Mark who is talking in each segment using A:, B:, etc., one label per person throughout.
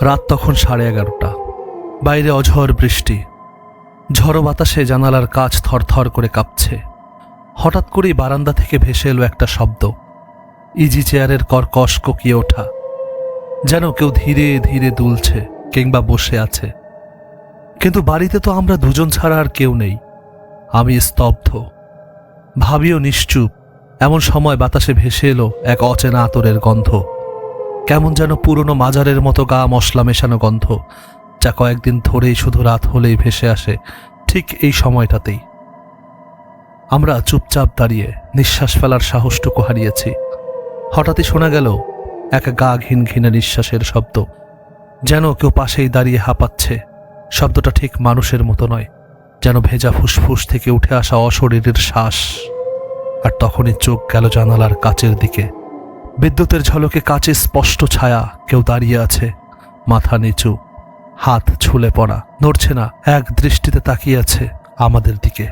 A: রাত তখন 11:30। বাইরে অঝড় বৃষ্টি। ঝড়ো বাতাসে জানালার কাচ থরথর করে কাঁপছে। হঠাৎ করেই বারান্দা থেকে ভেসে এলো একটা শব্দ, ইজি চেয়ারের কর্কশ কোকিয়ে ওঠা, যেন কেউ ধীরে ধীরে দুলছে কিংবা বসে আছে। কিন্তু বাড়িতে তো আমরা দুজন ছাড়া আর কেউ নেই। আমি স্তব্ধ, ভাবিও নিশ্চুপ। এমন সময় বাতাসে ভেসে এলো এক অচেনা আতরের গন্ধ, কেমন যেন পুরনো মাজারের মতো গা মশলা মেশানো গন্ধ, যা কয়েকদিন ধরেই শুধু রাত হলেই ভেসে আসে ঠিক এই সময়টাতেই। আমরা চুপচাপ দাঁড়িয়ে নিঃশ্বাস ফেলার সাহসটুকু হারিয়েছি। হঠাৎই শোনা গেল এক গা ঘিন ঘিনে নিঃশ্বাসের শব্দ, যেন কেউ পাশেই দাঁড়িয়ে হাঁপাচ্ছে। শব্দটা ঠিক মানুষের মতো নয়, যেন ভেজা ফুসফুস থেকে উঠে আসা অশরীরের শ্বাস। আর তখনই চোখ গেল জানালার কাচের দিকে। বিদ্যুতের ঝলকে কাচে স্পষ্ট ছায়া, কেউ দাঁড়িয়ে আছে, মাথা নিচু, হাত ঝুলে পড়া, নড়ছে না, এক দৃষ্টিতে তাকিয়ে আছে আমাদের দিকে।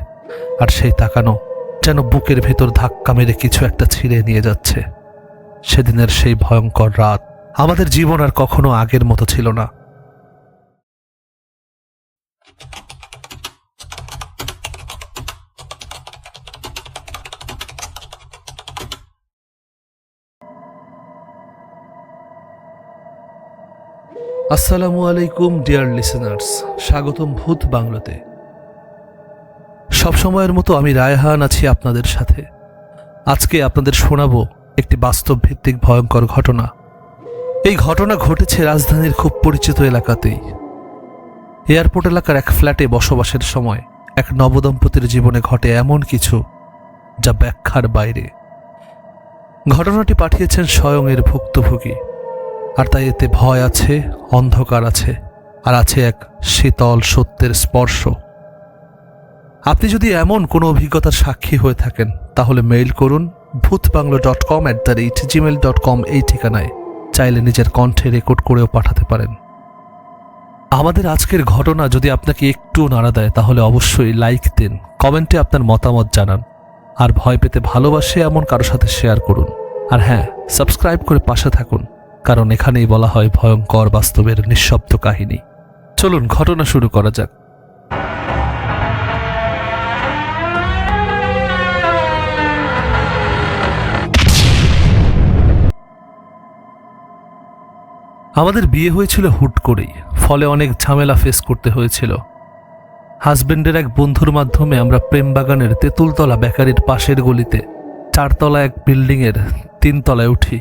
A: আর সেই তাকানো যেন বুকের ভেতর ধাক্কা মেরে কিছু একটা ছিঁড়ে নিয়ে যাচ্ছে। সেদিনের সেই ভয়ঙ্কর রাত, আমাদের জীবন আর কখনো আগের মতো ছিল না। আসসালামু আলাইকুম ডিয়ার লিসেনার্স, স্বাগতম ভূত বাংলোতে। সবসময়ের মতো আমি রায়হান আছি আপনাদের সাথে। আজকে আপনাদের শোনাবো একটি বাস্তব ভিত্তিক ভয়ঙ্কর ঘটনা। এই ঘটনা ঘটেছে রাজধানীর খুব পরিচিত এলাকাতেই। এয়ারপোর্ট এলাকার এক ফ্ল্যাটে বসবাসের সময় এক নবদম্পতির জীবনে ঘটে এমন কিছু যা ব্যাখ্যার বাইরে। ঘটনাটি পাঠিয়েছেন স্বয়ং এর ভুক্তভোগী, আর তাই এতে ভয় আছে, অন্ধকার আছে, আর আছে এক শীতল সত্যের স্পর্শ। আপনি যদি এমন কোনো অভিজ্ঞতার সাক্ষী হয়ে থাকেন তাহলে মেইল করুন bhutbanglo.com@gmail.com এই ঠিকানায়। চাইলে নিজের কণ্ঠে রেকর্ড করেও পাঠাতে পারেন। আমাদের আজকের ঘটনা যদি আপনাকে একটু নাড়া দেয় তাহলে অবশ্যই লাইক দিন, কমেন্টে আপনার মতামত জানান, আর ভয় পেতে ভালোবাসে এমন কারো সাথে শেয়ার করুন। আর হ্যাঁ, সাবস্ক্রাইব করে পাশে থাকুন, কারণ এখানেই বলা হয় ভয়ঙ্কর বাস্তবের নিঃশব্দ কাহিনী। চলুন ঘটনা শুরু করা যাক। আমাদের বিয়ে হয়েছিল হুট করেই, ফলে অনেক ঝামেলা ফেস করতে হয়েছিল। হাজবেন্ডের এক বন্ধুর মাধ্যমে আমরা প্রেমবাগানের তেঁতুলতলা বেকারির পাশের গলিতে 4 তলা এক বিল্ডিংয়ের 3 তলায় উঠি,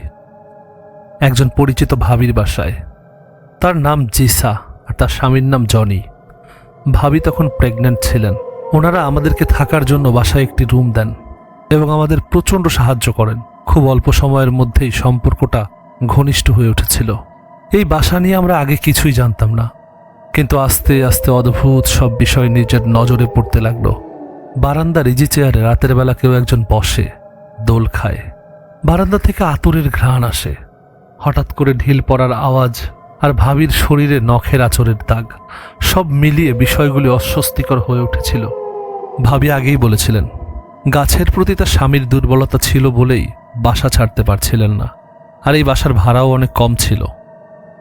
A: একজন পরিচিত ভাবির বাসায়। তার নাম জিসা আর তার স্বামীর নাম জনি। ভাবি তখন প্রেগন্যান্ট ছিলেন। ওনারা আমাদেরকে থাকার জন্য বাসায় একটি রুম দেন এবং আমাদের প্রচণ্ড সাহায্য করেন। খুব অল্প সময়ের মধ্যেই সম্পর্কটা ঘনিষ্ঠ হয়ে উঠেছিল। এই বাসা নিয়ে আমরা আগে কিছুই জানতাম না, কিন্তু আস্তে আস্তে অদ্ভুত সব বিষয় নিজের নজরে পড়তে লাগলো। বারান্দার ইজি চেয়ারে রাতের বেলা কেউ একজন বসে, দোল খায়। বারান্দা থেকে আতরের ঘ্রাণ আসে, হঠাৎ করে ঢিল পড়ার আওয়াজ, আর ভাবির শরীরে নখের আঁচড়ের দাগ, সব মিলিয়ে বিষয়গুলি অস্বস্তিকর হয়ে উঠেছিল। ভাবি আগেই বলেছিলেন গাছের প্রতি তার স্বামীর দুর্বলতা ছিল বলেই বাসা ছাড়তে পারছিলেন না, আর এই বাসার ভাড়াও অনেক কম ছিল।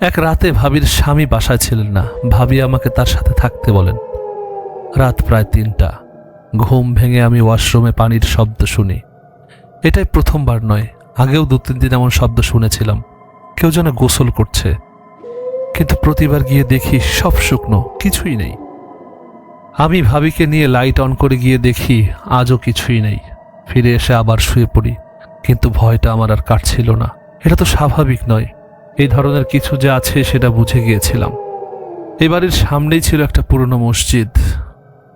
A: এক রাতে ভাবির স্বামী বাসায় ছিলেন না। ভাবি আমাকে তার সাথে থাকতে বলেন। রাত প্রায় 3টা। ঘুম ভেঙে আমি ওয়াশরুমে পানির শব্দ শুনি। এটাই প্রথমবার নয়, আগেও 2-3 দিন এমন শব্দ শুনেছিলাম, কেউ যেন গোসল করছে। কিন্তু প্রতিবার গিয়ে দেখি সব শুকনো, কিছুই নেই। আমি ভাবিকে নিয়ে লাইট অন করে গিয়ে দেখি আজও কিছুই নেই। ফিরে এসে আবার শুয়ে পড়ি, কিন্তু ভয়টা আমার আর কাটছিল না। এটা তো স্বাভাবিক নয়, এই ধরনের কিছু যে আছে সেটা বুঝে গিয়েছিলাম। এই বাড়ির সামনেই ছিল একটা পুরনো মসজিদ,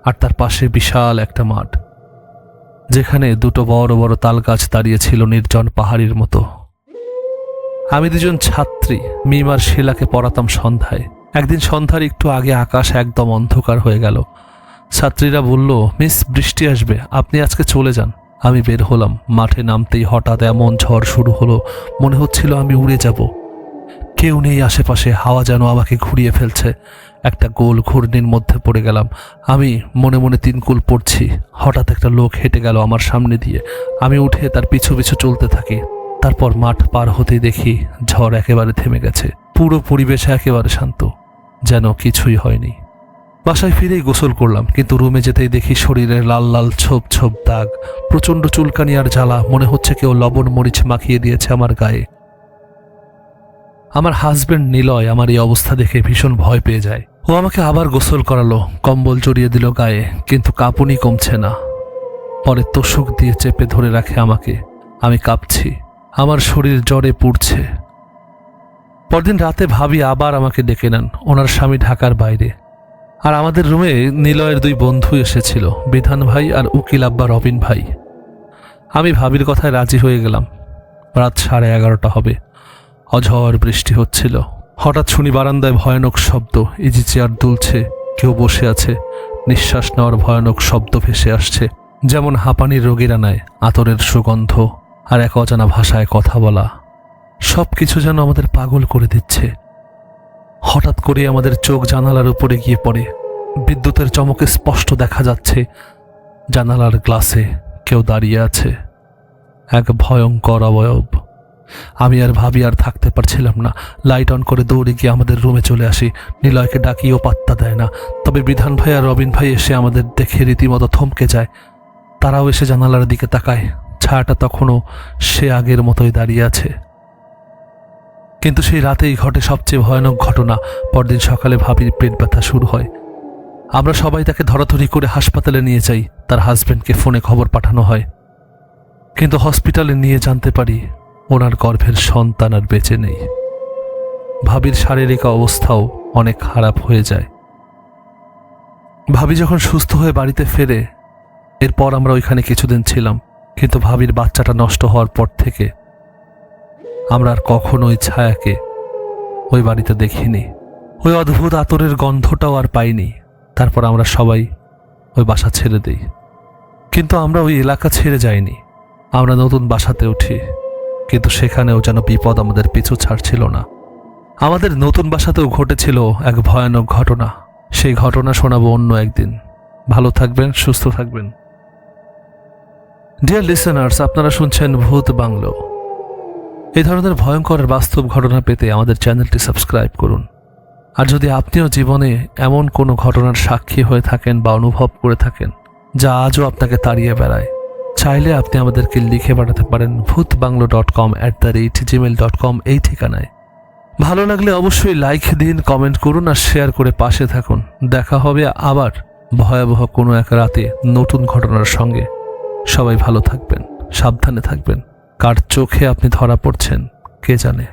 A: আর তার পাশে বিশাল একটা মাঠ, যেখানে 2টো বড় বড় তাল গাছ দাঁড়িয়েছিল নির্জন পাহাড়ির মতো। আমি 2জন ছাত্রী মিম আর শিলাকে পড়াতাম সন্ধ্যায়। একদিন সন্ধ্যার একটু আগে আকাশ একদম অন্ধকার হয়ে গেল। ছাত্রীরা বলল, মিস, বৃষ্টি আসবে, আপনি আজকে চলে যান। আমি বের হলাম। মাঠে নামতেই হঠাৎ এমন ঝড় শুরু হলো, মনে হচ্ছিল আমি উড়ে যাব। কেউ নেই আশেপাশে, হাওয়া যেন আমাকে ঘুরিয়ে ফেলছে। একটা গোল ঘূর্ণির মধ্যে পড়ে গেলাম। আমি মনে মনে 3 কুল পড়ছি। হঠাৎ একটা লোক হেঁটে গেল আমার সামনে দিয়ে। আমি উঠে তার পিছু পিছু চলতে থাকি। তারপর মাঠ পার হতেই দেখি ঝড় একেবারে থেমে গেছে। পুরো পরিবেশ একেবারে শান্ত, যেন কিছুই হয়নি। বাসায় ফিরেই গোসল করলাম, কিন্তু রুমে যেতেই দেখি শরীরে লাল লাল ছোপ ছোপ দাগ, প্রচণ্ড চুলকানি আর জ্বালা। মনে হচ্ছে কেউ লবণ মরিচ মাখিয়ে দিয়েছে আমার গায়ে। আমার হাজবেন্ড নিলয় আমার এই অবস্থা দেখে ভীষণ ভয় পেয়ে যায়। ও আমাকে আবার গোসল করালো, কম্বল জড়িয়ে দিল গায়ে, কিন্তু কাঁপুনি কমছে না। পরে তোষক দিয়ে চেপে ধরে রাখে আমাকে। আমি কাঁপছি, আমার শরীর জ্বরে পুড়ছে। পরদিন রাতে ভাবি আবার আমাকে ডেকে নেন, ওনার স্বামী ঢাকার বাইরে। আর আমাদের রুমে নিলয়ের দুই বন্ধু এসেছিল, বিধান ভাই আর উকিল আব্বা রবিন ভাই। আমি ভাবির কথায় রাজি হয়ে গেলাম। রাত 11:30 হবে, অঝড় বৃষ্টি হচ্ছিল। হঠাৎ শুনি বারান্দায় ভয়ানক শব্দ, ইজি চেয়ার দুলছে, কেউ বসে আছে। নিঃশ্বাস নেওয়ার ভয়ানক শব্দ ভেসে আসছে, যেমন হাঁপানির রোগীরা নেয়। আতরের সুগন্ধ আর এক অজানা ভাষায় কথা বলা, সব কিছু যেন আমাদের পাগল করে দিচ্ছে। হঠাৎ করে আমাদের চোখ জানালার উপরে গিয়ে পড়ে। বিদ্যুতের চমকে স্পষ্ট দেখা যাচ্ছে জানালার গ্লাসে কেউ দাঁড়িয়ে আছে, এক ভয়ঙ্কর অবয়ব। আমি আর ভাবি আর থাকতে পারছিলাম না। লাইট অন করে দৌড়ে গিয়ে আমাদের রুমে চলে আসি। নিলয়কে ডাকিও পাত্তা দেয় না। তবে বিধান ভাই আর রবিন ভাই এসে আমাদের দেখে রীতিমতো থমকে যায়। তারাও এসে জানালার দিকে তাকায়। ছায়াটা তখনও সে আগের মতোই দাঁড়িয়ে আছে। কিন্তু সেই রাতেই ঘটে সবচেয়ে ভয়ানক ঘটনা। পরদিন সকালে ভাবির পেট ব্যথা শুরু হয়। আমরা সবাই তাকে ধরাধরি করে হাসপাতালে নিয়ে যাই। তার হাজবেন্ডকে ফোনে খবর পাঠানো হয়, কিন্তু হসপিটালে নিয়ে জানতে পারি ওনার গর্ভের সন্তান আর বেঁচে নেই। ভাবির শারীরিক অবস্থাও অনেক খারাপ হয়ে যায়। ভাবি যখন সুস্থ হয়ে বাড়িতে ফেরে, এরপর আমরা ওইখানে কিছুদিন ছিলাম। কিন্তু ভাবির বাচ্চাটা নষ্ট হওয়ার পর থেকে আমরা আর কখনো ওই ছায়াকে ওই বাড়িতে দেখিনি। ওই অদ্ভুত আতরের গন্ধটাও আর পাইনি। তারপর আমরা সবাই ওই বাসা ছেড়ে দিই। কিন্তু আমরা ওই এলাকা ছেড়ে যাইনি। আমরা নতুন বাসাতে উঠি, কিন্তু সেখানেও যেন বিপদ আমাদের পিছু ছাড়ছিল না। আমাদের নতুন বাসাতেও ঘটেছিল এক ভয়ানক ঘটনা। সেই ঘটনা শোনাবো অন্য একদিন। ভালো থাকবেন, সুস্থ থাকবেন। ডিয়ার লিসেনার্স, আপনারা শুনছেন ভূত বাংলো। এই ধরনের ভয়ঙ্কর বাস্তব ঘটনা পেতে আমাদের চ্যানেলটি সাবস্ক্রাইব করুন। আর যদি আপনিও জীবনে এমন কোনো ঘটনার সাক্ষী হয়ে থাকেন বা অনুভব করে থাকেন যা আজও আপনাকে তাড়িয়ে বেড়ায়, চাইলে আপনি আমাদেরকে লিখে পাঠাতে পারেন bhutbanglo.com@gmail.com এই ঠিকানায়। ভালো লাগলে অবশ্যই লাইক দিন, কমেন্ট করুন আর শেয়ার করে পাশে থাকুন। দেখা হবে আবার ভয়াবহ কোনো এক রাতে নতুন ঘটনার সঙ্গে। সবাই ভালো থাকবেন, সাবধানে থাকবেন। কার চোখে আপনি ধরা পড়ছেন কে জানে।